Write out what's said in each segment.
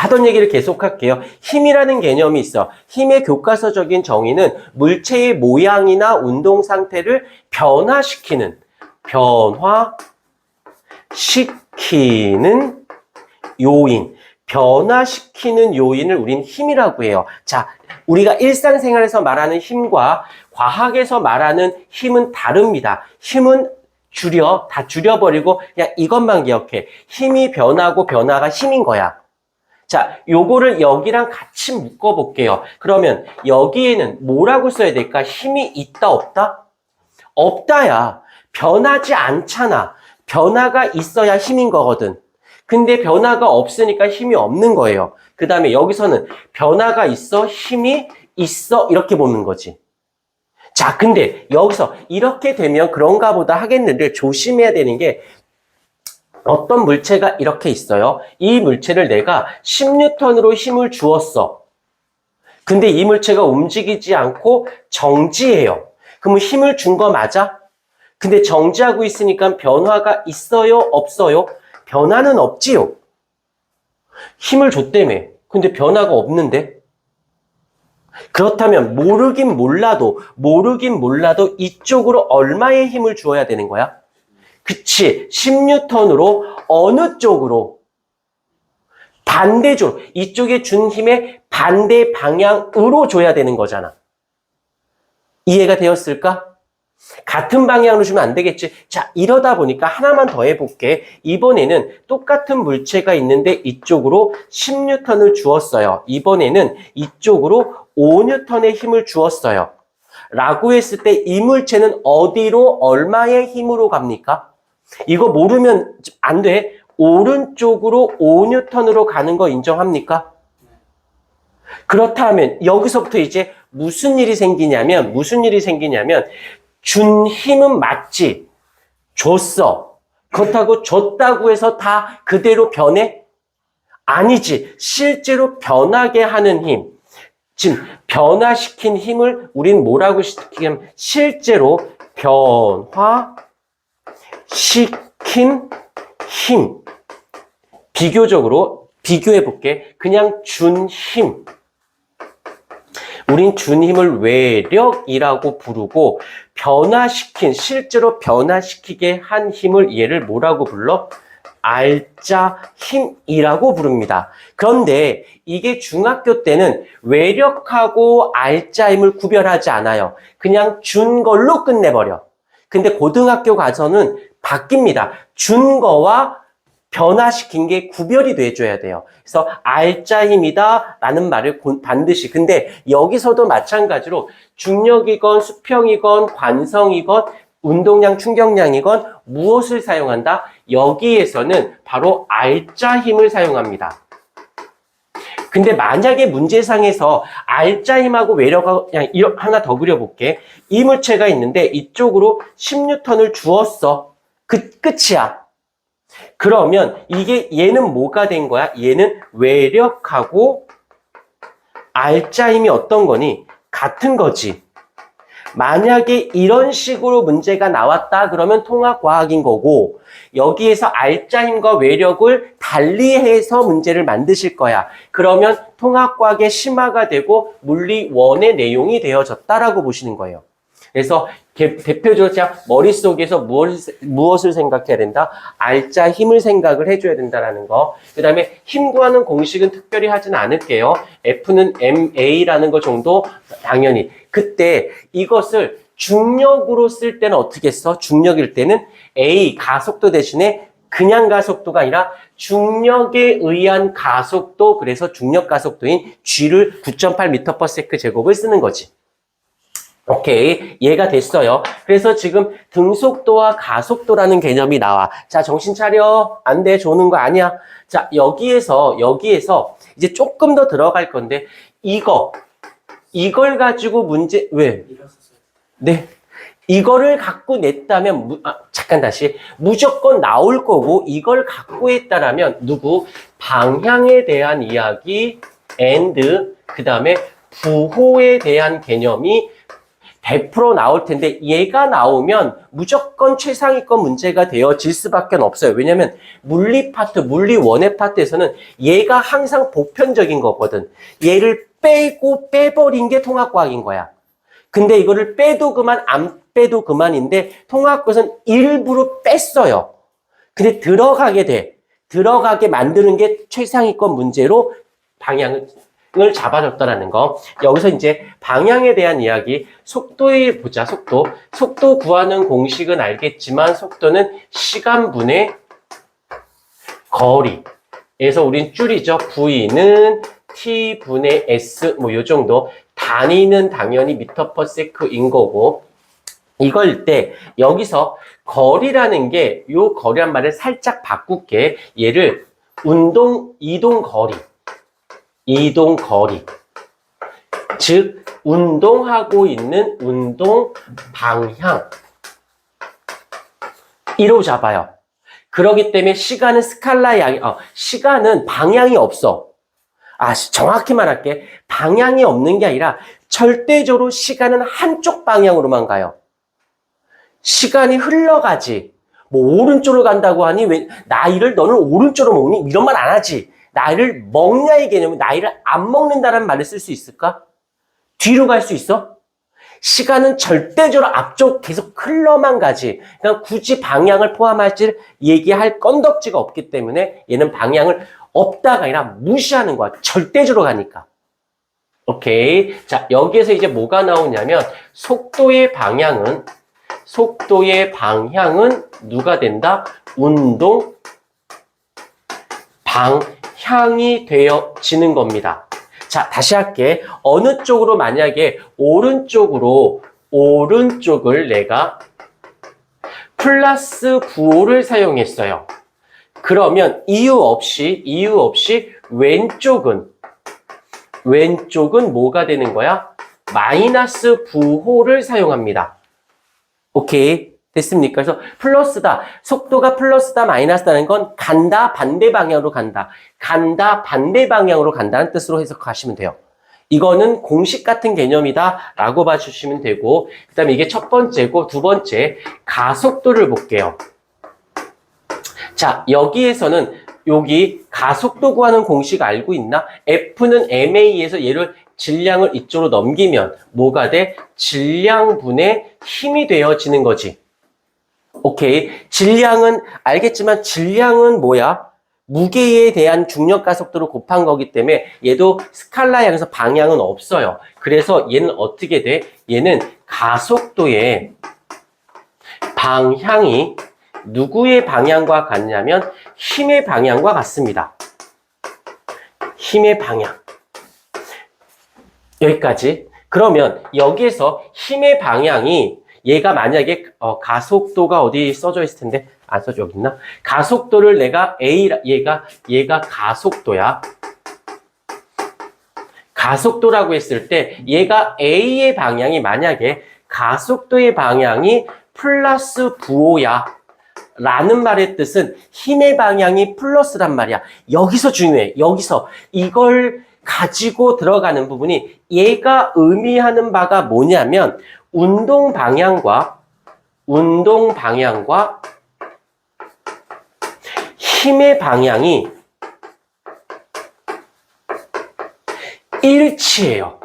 하던 얘기를 계속할게요. 힘이라는 개념이 있어. 힘의 교과서적인 정의는 물체의 모양이나 운동 상태를 변화시키는 요인. 변화시키는 요인을 우린 힘이라고 해요. 자, 우리가 일상생활에서 말하는 힘과 과학에서 말하는 힘은 다릅니다. 힘은 다 줄여버리고 그냥 이것만 기억해. 힘이 변하고 변화가 힘인 거야. 자, 요거를 여기랑 같이 묶어볼게요. 그러면 여기에는 뭐라고 써야 될까? 힘이 있다, 없다? 없다야. 변하지 않잖아. 변화가 있어야 힘인 거거든. 근데 변화가 없으니까 힘이 없는 거예요. 그 다음에 여기서는 변화가 있어, 힘이 있어, 이렇게 보는 거지. 자, 근데 여기서 이렇게 되면 그런가 보다 하겠는데 조심해야 되는 게 어떤 물체가 이렇게 있어요. 이 물체를 내가 10N으로 힘을 주었어. 근데 이 물체가 움직이지 않고 정지해요. 그러면 힘을 준 거 맞아? 근데 정지하고 있으니까 변화가 있어요? 없어요? 변화는 없지요. 힘을 줬다며. 근데 변화가 없는데? 그렇다면 모르긴 몰라도 이쪽으로 얼마의 힘을 주어야 되는 거야? 그치. 10N으로 어느 쪽으로? 반대쪽으로. 이쪽에 준 힘의 반대 방향으로 줘야 되는 거잖아. 이해가 되었을까? 같은 방향으로 주면 안 되겠지. 자, 이러다 보니까 하나만 더 해볼게. 이번에는 똑같은 물체가 있는데 이쪽으로 10N을 주었어요. 이번에는 이쪽으로 5N의 힘을 주었어요. 라고 했을 때 이 물체는 어디로 얼마의 힘으로 갑니까? 이거 모르면 안 돼. 오른쪽으로 5N으로 가는 거 인정합니까? 그렇다면 여기서부터 이제 무슨 일이 생기냐면 준 힘은 맞지. 줬어. 그렇다고 줬다고 해서 다 그대로 변해? 아니지. 실제로 변하게 하는 힘. 지금 변화시킨 힘을 우린 뭐라고 시키냐면 실제로 변화시킨 힘. 비교적으로 비교해 볼게. 그냥 준 힘. 우린 준 힘을 외력이라고 부르고 변화시킨, 실제로 변화시키게 한 힘을 얘를 뭐라고 불러? 알짜 힘이라고 부릅니다. 그런데 이게 중학교 때는 외력하고 알짜 힘을 구별하지 않아요. 그냥 준 걸로 끝내버려. 근데 고등학교 가서는 바뀝니다. 준 거와 변화시킨 게 구별이 돼줘야 돼요. 그래서 알짜 힘이다 라는 말을 반드시. 근데 여기서도 마찬가지로 중력이건 수평이건 관성이건 운동량 충격량이건 무엇을 사용한다? 여기에서는 바로 알짜 힘을 사용합니다. 근데 만약에 문제상에서 알짜 힘하고 외력하고 그냥 하나 더 그려볼게. 이 물체가 있는데 이쪽으로 10N을 주었어. 끝이야. 그러면 이게 얘는 뭐가 된 거야? 얘는 외력하고 알짜 힘이 어떤 거니? 같은 거지. 만약에 이런 식으로 문제가 나왔다 그러면 통합과학인 거고 여기에서 알짜 힘과 외력을 달리해서 문제를 만드실 거야. 그러면 통합과학의 심화가 되고 물리 1의 내용이 되어졌다라고 보시는 거예요. 그래서 대표적으로 그냥 머릿속에서 무엇을 생각해야 된다? 알짜 힘을 생각을 해줘야 된다는 거. 그 다음에 힘 구하는 공식은 특별히 하지는 않을게요. F는 ma라는 거 정도 당연히. 그때 이것을 중력으로 쓸 때는 어떻게 써? 중력일 때는 A 가속도 대신에 그냥 가속도가 아니라 중력에 의한 가속도, 그래서 중력 가속도인 G를 9.8m/s 제곱을 쓰는 거지. 오케이. 이해가 됐어요. 그래서 지금 등속도와 가속도라는 개념이 나와. 자, 정신 차려. 안 돼. 조는 거 아니야. 자, 여기에서 이제 조금 더 들어갈 건데, 이걸 가지고 왜? 네. 이거를 갖고 냈다면, 잠깐 다시. 무조건 나올 거고, 이걸 갖고 했다라면, 방향에 대한 이야기, and, 그 다음에 부호에 대한 개념이 100% 나올 텐데 얘가 나오면 무조건 최상위권 문제가 되어질 수밖에 없어요. 왜냐면 물리 파트, 물리 원의 파트에서는 얘가 항상 보편적인 거거든. 얘를 빼고 빼버린 게 통합과학인 거야. 근데 이거를 빼도 그만 안 빼도 그만인데 통합과학은 일부러 뺐어요. 근데 들어가게 만드는 게 최상위권 문제로 방향을 잡아줬다라는 거. 여기서 이제 방향에 대한 이야기, 속도에 보자, 속도. 속도 구하는 공식은 알겠지만 속도는 시간분의 거리에서 우린 줄이죠. V는 T분의 S, 뭐 요 정도. 단위는 당연히 미터 퍼 세크인 거고. 이걸 때 여기서 거리라는 게 요 거리란 말을 살짝 바꿀게. 얘를 이동 거리. 즉 운동하고 있는 운동 방향. 이로 잡아요. 그렇기 때문에 시간은 스칼라의 양이 시간은 방향이 없어. 정확히 말할게. 방향이 없는 게 아니라 절대적으로 시간은 한쪽 방향으로만 가요. 시간이 흘러가지. 뭐 오른쪽으로 간다고 하니 왜 나이를 너는 오른쪽으로 먹니? 이런 말 안 하지. 나이를 먹냐의 개념은 나이를 안 먹는다는 말을 쓸 수 있을까? 뒤로 갈 수 있어? 시간은 절대적으로 앞쪽 계속 흘러만 가지. 그러니까 굳이 방향을 포함할지 얘기할 건덕지가 없기 때문에 얘는 방향을 없다가 아니라 무시하는 거야. 절대적으로 가니까. 오케이. 자, 여기에서 이제 뭐가 나오냐면 속도의 방향은 누가 된다? 운동 방향이 되어지는 겁니다. 자, 다시 할게. 어느 쪽으로 만약에 오른쪽을 내가 플러스 9호를 사용했어요. 그러면 이유 없이 왼쪽은 뭐가 되는 거야? 마이너스 9호를 사용합니다. 오케이. 됐습니까? 그래서 플러스다. 속도가 플러스다, 마이너스다는 건 간다, 반대 방향으로 간다. 간다, 반대 방향으로 간다는 뜻으로 해석하시면 돼요. 이거는 공식 같은 개념이다 라고 봐주시면 되고, 그 다음에 이게 첫 번째고, 두 번째, 가속도를 볼게요. 자, 여기에서는 여기 가속도 구하는 공식 알고 있나? F는 MA에서 얘를 질량을 이쪽으로 넘기면 뭐가 돼? 질량분의 힘이 되어지는 거지. 오케이. 질량은 알겠지만 질량은 뭐야? 무게에 대한 중력 가속도를 곱한 거기 때문에 얘도 스칼라 양에서 방향은 없어요. 그래서 얘는 어떻게 돼? 얘는 가속도의 방향이 누구의 방향과 같냐면 힘의 방향과 같습니다. 힘의 방향. 여기까지. 그러면 여기에서 힘의 방향이 얘가 만약에 가속도가 어디 써져 있을 텐데 안 써져 여기 있나? 가속도를 내가 얘가 가속도야. 가속도라고 했을 때 얘가 A의 방향이 만약에 가속도의 방향이 플러스 9호야. 라는 말의 뜻은 힘의 방향이 플러스란 말이야. 여기서 중요해. 여기서 이걸 가지고 들어가는 부분이 얘가 의미하는 바가 뭐냐면 운동 방향과 힘의 방향이 일치해요.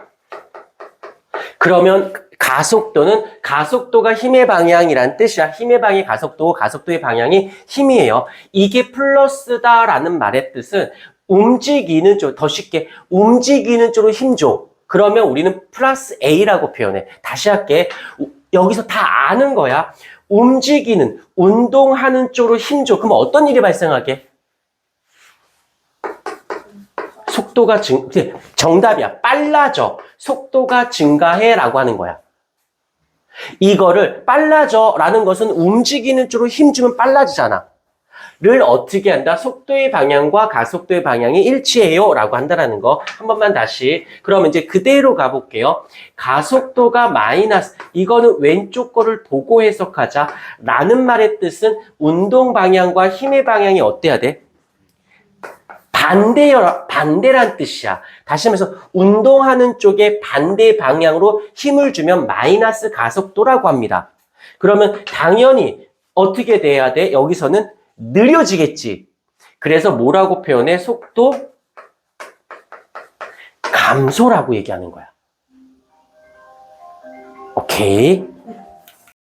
그러면 가속도가 힘의 방향이란 뜻이야. 힘의 방향이 가속도고 가속도의 방향이 힘이에요. 이게 플러스다라는 말의 뜻은 움직이는 쪽, 더 쉽게 움직이는 쪽으로 힘 줘. 그러면 우리는 플러스 A라고 표현해. 다시 할게. 여기서 다 아는 거야. 운동하는 쪽으로 힘 줘. 그럼 어떤 일이 발생하게? 속도가 정답이야. 빨라져. 속도가 증가해라고 하는 거야. 이거를 빨라져라는 것은 움직이는 쪽으로 힘 주면 빨라지잖아. 를 어떻게 한다? 속도의 방향과 가속도의 방향이 일치해요 라고 한다는 거. 한 번만 다시. 그러면 이제 그대로 가볼게요. 가속도가 마이너스, 이거는 왼쪽 거를 보고 해석하자 라는 말의 뜻은 운동 방향과 힘의 방향이 어때야 돼? 반대란 뜻이야. 다시 하면서 운동하는 쪽에 반대 방향으로 힘을 주면 마이너스 가속도라고 합니다. 그러면 당연히 어떻게 돼야 돼? 여기서는 느려지겠지. 그래서 뭐라고 표현해? 속도 감소라고 얘기하는 거야. 오케이.